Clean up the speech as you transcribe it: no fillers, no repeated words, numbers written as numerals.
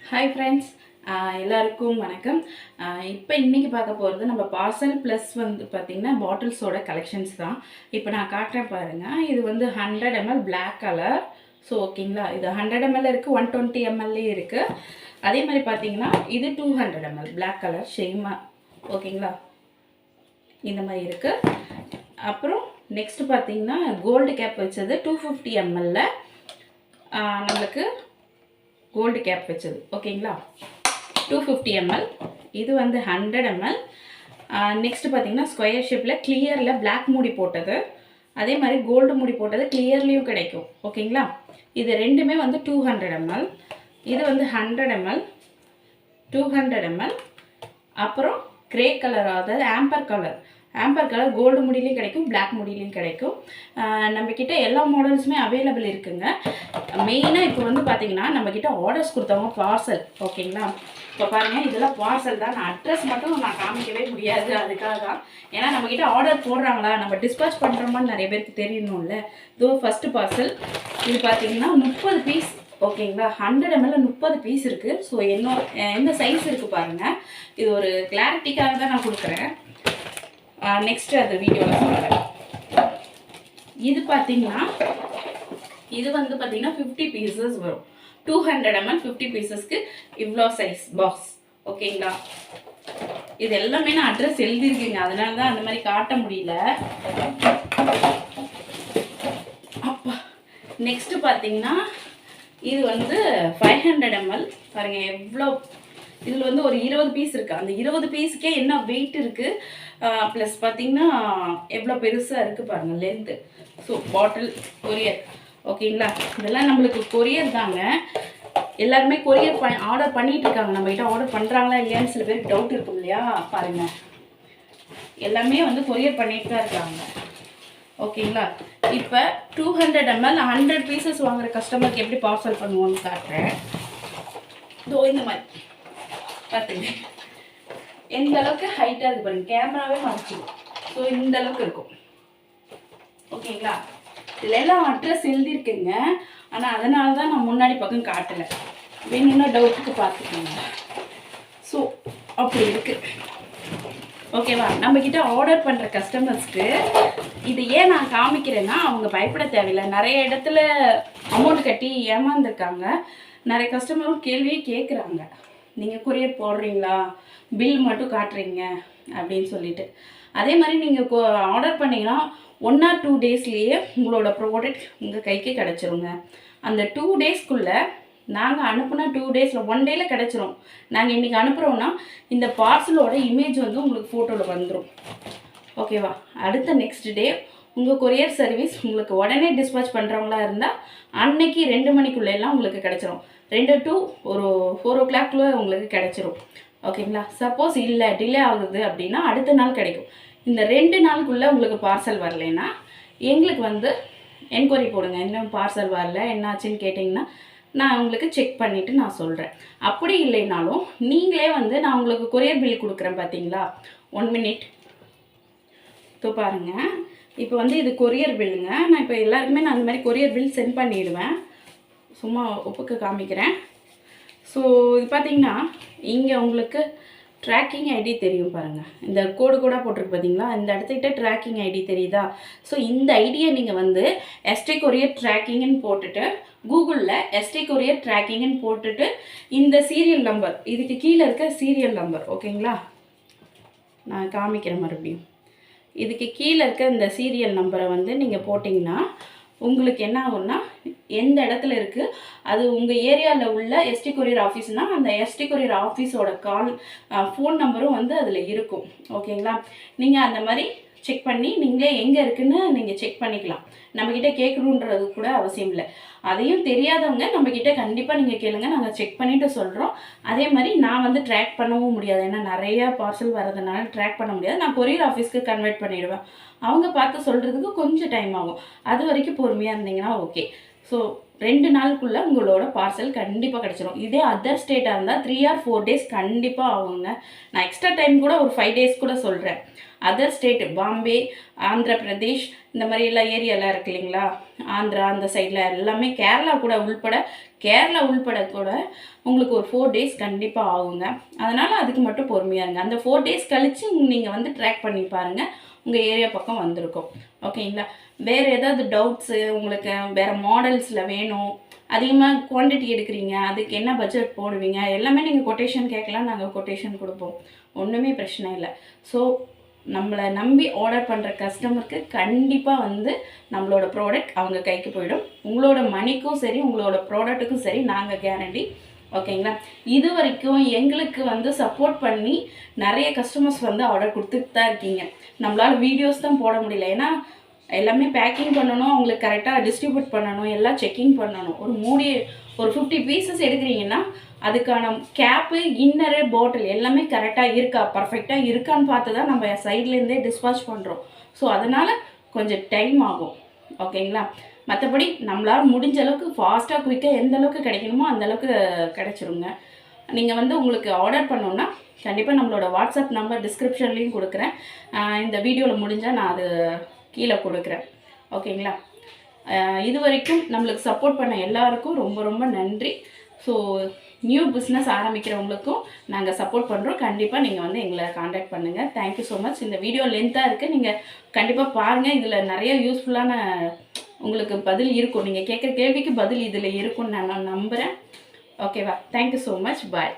Hi friends, எல்லாருக்கும் வணக்கம். இப்போ இன்றைக்கி பார்க்க போகிறது நம்ம பார்சல் ப்ளஸ் வந்து பார்த்திங்கன்னா பாட்டில்ஸோட கலெக்ஷன்ஸ் தான். இப்போ நான் காட்டுறேன் பாருங்கள். இது வந்து 100 ml பிளாக் கலர். ஸோ ஓகேங்களா, இது 100 ml இருக்குது, 120 ml இருக்குது. அதே மாதிரி பார்த்திங்கன்னா இது 200 ml பிளாக் கலர் ஷேமாக. ஓகேங்களா, இந்த மாதிரி இருக்குது. அப்புறம் நெக்ஸ்ட்டு பார்த்திங்கன்னா கோல்டு கேப் வச்சது 250 ml நம்மளுக்கு கோல்டு கேப் வச்சது. ஓகேங்களா, 250 ml. இது வந்து 100 ml. நெக்ஸ்ட்டு பார்த்தீங்கன்னா ஸ்கொயர் ஷேப்பில் கிளியரில் பிளாக் மூடி போட்டது, அதே மாதிரி கோல்டு மூடி போட்டது கிளியர்லேயும் கிடைக்கும். ஓகேங்களா, இது ரெண்டுமே வந்து 200 ml. இது வந்து 100 ml, 200 ml. அப்புறம் கிரே கலர், அதாவது ஆம்பர் கலர் கோல்டு முடிலையும் கிடைக்கும், பிளாக் முடிலையும் கிடைக்கும். நம்மக்கிட்ட எல்லா மாடல்ஸுமே அவைலபிள் இருக்குங்க. மெயினாக இப்போ வந்து பார்த்திங்கன்னா நம்மக்கிட்ட ஆர்டர்ஸ் கொடுத்தவங்க பார்சல். ஓகேங்களா, இப்போ பாருங்கள், இதெல்லாம் பார்சல் தான். நான் அட்ரஸ் மட்டும் நான் காமிக்கவே முடியாது, அதுக்காக தான். ஏன்னா நம்மக்கிட்ட ஆர்டர் போடுறாங்களா, நம்ம டிஸ்பேச் பண்ணுறோமான்னு நிறைய பேருக்கு தெரியணும்ல. இதோ ஃபஸ்ட்டு பார்சல். இது பார்த்திங்கன்னா 30 பீஸ். ஓகேங்களா, 100 ml 30 பீஸ் இருக்குது. ஸோ எந்த சைஸ் இருக்குது பாருங்கள். இது ஒரு கிளாரிட்டிக்காக தான் நான் கொடுக்குறேன். நெக்ஸ்ட்டு அது வீடியோவில் சொல்கிறேன். இது பார்த்திங்கன்னா இது வந்து பார்த்திங்கன்னா 50 பீசஸ் வரும். 200 ml 50 பீசஸ்க்கு இவ்வளோ சைஸ் பாக்ஸ். ஓகேங்களா, இது எல்லாமே நான் அட்ரஸ் எழுதியிருக்கேங்க, அதனால தான் அந்த மாதிரி காட்ட முடியல. அப்பா, நெக்ஸ்ட்டு பார்த்திங்கன்னா இது வந்து 500 ml. பாருங்கள் எவ்வளோ, இதில் வந்து ஒரு 20 பீஸ் இருக்குது. அந்த 20 பீஸுக்கே என்ன வெயிட் இருக்குது, ப்ளஸ் பார்த்திங்கன்னா எவ்வளோ பெருசாக இருக்குது பாருங்கள் லென்த்து. ஸோ பாட்டில் கொரியர். ஓகேங்களா, இதெல்லாம் நம்மளுக்கு கொரியர் தாங்க. எல்லாருமே கொரியர் ஆர்டர் பண்ணிகிட்டு இருக்காங்க. நம்மகிட்ட ஆர்டர் பண்ணுறாங்களா இல்லையான்னு சில பேருக்கு டவுட் இருக்கும் இல்லையா. பாருங்கள், எல்லாமே வந்து கொரியர் பண்ணிட்டு தான் இருக்காங்க. ஓகேங்களா, இப்போ 200 ml 100 பீசஸ் வாங்குகிற கஸ்டமருக்கு எப்படி பார்சல் பண்ணுவோன்னு காட்டுறேன். இதோ இந்த மாதிரி பார்த்துங்க, எந்த அளவுக்கு ஹைட்டாக இருக்குது பாருங்கள், கேமராவே மறைச்சிடும். ஸோ இந்த அளவுக்கு இருக்கும். ஓகேங்களா, இதில் எல்லாம் அட்ரஸ் எழுதியிருக்குங்க, ஆனால் அதனால தான் நான் முன்னாடி பக்கம் காட்டலை. வேணும்னா டவுட்டுக்கு பார்த்துக்கோங்க. ஸோ அப்படி இருக்குது. ஓகேவா, நம்மக்கிட்ட ஆர்டர் பண்ணுற கஸ்டமர்ஸ்க்கு இது ஏன் நான் காமிக்கிறேன்னா அவங்க பயப்பட தேவையில்லை. நிறைய இடத்துல அமௌண்ட் கட்டி ஏமாந்துருக்காங்க. நிறைய கஸ்டமரும் கேள்வியே கேட்குறாங்க, நீங்கள் கொரியர் போடுறீங்களா, பில் மட்டும் காட்டுறீங்க அப்படின்னு சொல்லிட்டு. அதே மாதிரி நீங்கள் ஆர்டர் பண்ணிங்கன்னா 1 or 2 டேஸ்லேயே உங்களோட ப்ராடக்ட் உங்கள் கைக்கு கிடச்சிருங்க. அந்த 2 டேஸ்க்குள்ளே நாங்கள் அனுப்புனா 2 டேஸில் 1 டேயில் கிடச்சிரும். நாங்கள் இன்றைக்கி அனுப்புகிறோன்னா இந்த பார்சலோட இமேஜ் வந்து உங்களுக்கு ஃபோட்டோவில் வந்துடும். ஓகேவா, அடுத்த நெக்ஸ்ட் டே உங்கள் கொரியர் சர்வீஸ் உங்களுக்கு உடனே டிஸ்பேச் பண்ணுறவங்களா இருந்தால் அன்னைக்கு 2 மணிக்குள்ளெல்லாம் உங்களுக்கு கிடச்சிரும். 2 to ஒரு 4 o'clock உங்களுக்கு கிடச்சிரும். ஓகேங்களா, சப்போஸ் இல்லை டிலே ஆகுது அப்படின்னா அடுத்த நாள் கிடைக்கும். இந்த 2 நாளுக்குள்ளே உங்களுக்கு பார்சல் வரலைன்னா எங்களுக்கு வந்து என்கொயரி போடுங்க, இன்னும் பார்சல் வரல என்னாச்சுன்னு கேட்டிங்கன்னா நான் உங்களுக்கு செக் பண்ணிவிட்டு நான் சொல்கிறேன். அப்படி இல்லைனாலும் நீங்களே வந்து நான் உங்களுக்கு கொரியர் பில் கொடுக்குறேன் பார்த்தீங்களா. 1 minute பாருங்கள். இப்போ வந்து இது கொரியர் பில்லுங்க. நான் இப்போ எல்லாருக்குமே நான் அந்த மாதிரி கொரியர் பில் சென்ட் பண்ணிவிடுவேன். சும்மா ஒப்புக்கு காமிக்கிறேன். ஸோ இது பார்த்திங்கன்னா இங்கே உங்களுக்கு ட்ராக்கிங் ஐடி தெரியும் பாருங்கள். இந்த கோடு போட்டிருக்கு பார்த்தீங்களா, இந்த இடத்துக்கிட்ட ட்ராக்கிங் ஐடி தெரியுதா. ஸோ இந்த ஐடியை நீங்கள் வந்து எஸ்டி கொரியர் ட்ராக்கிங்னு போட்டுட்டு கூகுளில் எஸ்டி கொரியர் ட்ராக்கிங்னு போட்டுட்டு இந்த சீரியல் நம்பர், இதுக்கு கீழே இருக்க சீரியல் நம்பர். ஓகேங்களா, நான் காமிக்கிறேன் மறுபடியும். இதுக்கு கீழே இருக்க இந்த சீரியல் நம்பரை வந்து நீங்கள் போட்டிங்கன்னா உங்களுக்கு என்ன ஆகும்னா, எந்த இடத்துல இருக்குது அது உங்கள் ஏரியாவில் உள்ள எஸ்டி கொரியர் ஆஃபீஸ்னால் அந்த எஸ்டி கொரியர் ஆஃபீஸோட ஃபோன் நம்பரும் வந்து அதில் இருக்கும். ஓகேங்களா, நீங்கள் அந்த மாதிரி செக் பண்ணி நீங்களே எங்கே இருக்குதுன்னு நீங்கள் செக் பண்ணிக்கலாம். நம்மக்கிட்ட கேட்கணுன்றது கூட அவசியம் இல்லை. அதையும் தெரியாதவங்க நம்மக்கிட்ட கண்டிப்பாக நீங்கள் கேளுங்க, நாங்கள் செக் பண்ணிவிட்டு சொல்கிறோம். அதே மாதிரி நான் வந்து ட்ராக் பண்ணவும் முடியாது, ஏன்னா நிறையா பார்சல் வரதுனால ட்ராக் பண்ண முடியாது. நான் கொரியர் ஆஃபீஸ்க்கு கன்வெர்ட் பண்ணிவிடுவேன். அவங்க பார்த்து சொல்கிறதுக்கு கொஞ்சம் டைம் ஆகும். அது வரைக்கும் பொறுமையாக இருந்தீங்கன்னா ஓகே. ஸோ 2 நாளுக்குள்ளே உங்களோட பார்சல் கண்டிப்பாக கிடச்சிரும். இதே அதர் ஸ்டேட்டாக இருந்தால் 3 or 4 டேஸ் கண்டிப்பாக ஆகுங்க. நான் எக்ஸ்ட்ரா டைம் கூட ஒரு 5 டேஸ் கூட சொல்கிறேன். அதர் ஸ்டேட்டு பாம்பே, ஆந்திர பிரதேஷ் இந்த மாதிரி எல்லாம் ஏரியாலாம் இருக்கு இல்லைங்களா, ஆந்திரா அந்த சைடில் எல்லாமே, கேரளா கூட கூட உங்களுக்கு ஒரு 4 டேஸ் கண்டிப்பாக ஆகுங்க. அதனால் அதுக்கு மட்டும் பொறுமையாக இருங்க. அந்த 4 டேஸ் கழித்து நீங்கள் வந்து ட்ராக் பண்ணி பாருங்கள், உங்கள் ஏரியா பக்கம் வந்திருக்கும். ஓகேங்களா? வேறு ஏதாவது டவுட்ஸு உங்களுக்கு வேறு மாடல்ஸில் வேணும், அதிகமாக குவான்டிட்டி எடுக்கிறீங்க, அதுக்கு என்ன பட்ஜெட் போடுவீங்க, எல்லாமே நீங்கள் கொட்டேஷன் கேட்கலாம், நாங்கள் கொட்டேஷன் கொடுப்போம். ஒன்றுமே பிரச்சனை இல்லை. ஸோ நம்மளை நம்பி ஆர்டர் பண்ணுற கஸ்டமருக்கு கண்டிப்பாக வந்து நம்மளோட ப்ராடக்ட் அவங்க கைக்கு போயிடும். உங்களோட மணிக்கும் சரி, உங்களோட ப்ராடக்ட்டுக்கும் சரி நாங்கள் கேரண்டி. ஓகேங்களா? இது வரைக்கும் எங்களுக்கு வந்து சப்போர்ட் பண்ணி நிறைய கஸ்டமர்ஸ் வந்து ஆர்டர் கொடுத்துட்டு தான் இருக்கீங்க. நம்மளால் வீடியோஸ் தான் போட முடியல, ஏன்னா எல்லாமே பேக்கிங் பண்ணணும், அவங்களுக்கு கரெக்டாக டிஸ்ட்ரிபியூட் பண்ணணும், எல்லாம் செக்கிங் பண்ணணும். ஒரு 50 பீசஸ் எடுக்கிறீங்கன்னா அதுக்கான கேப்பு, இன்னரு, பாட்டில் எல்லாமே கரெக்டாக இருக்கா, பர்ஃபெக்டாக இருக்கான்னு பார்த்து தான் நம்ம சைட்லேருந்தே டிஸ்பாச் பண்ணுறோம். ஸோ அதனால் கொஞ்சம் டைம் ஆகும். ஓகேங்களா? மற்றபடி நம்மளால் முடிஞ்ச அளவுக்கு ஃபாஸ்ட்டாக குயிக்காக எந்த அளவுக்கு கிடைக்கணுமோ அந்தளவுக்கு கிடச்சிருங்க. நீங்கள் வந்து உங்களுக்கு ஆர்டர் பண்ணோன்னா கண்டிப்பாக நம்மளோட வாட்ஸ்அப் நம்பர் டிஸ்கிரிப்ஷன்லேயும் கொடுக்குறேன். இந்த வீடியோவில் முடிஞ்சால் நான் அது கீழே கொடுக்குறேன். ஓகேங்களா? இது வரைக்கும் நம்மளுக்கு சப்போர்ட் பண்ண எல்லாருக்கும் ரொம்ப ரொம்ப நன்றி. ஸோ நியூ பிஸ்னஸ் ஆரம்பிக்கிறவங்களுக்கும் நாங்கள் சப்போர்ட் பண்ணுறோம். கண்டிப்பாக நீங்கள் வந்து எங்களை காண்டாக்ட் பண்ணுங்கள். Thank you so much. இந்த வீடியோ லென்த்தாக இருக்குது, நீங்கள் கண்டிப்பாக பாருங்கள். இதில் நிறைய யூஸ்ஃபுல்லான உங்களுக்கு பதில் இருக்கும். நீங்கள் கேட்குற கேள்விக்கு பதில் இதில் இருக்கும்னு நான் நம்புகிறேன். ஓகேவா? Thank you so much. பாய்.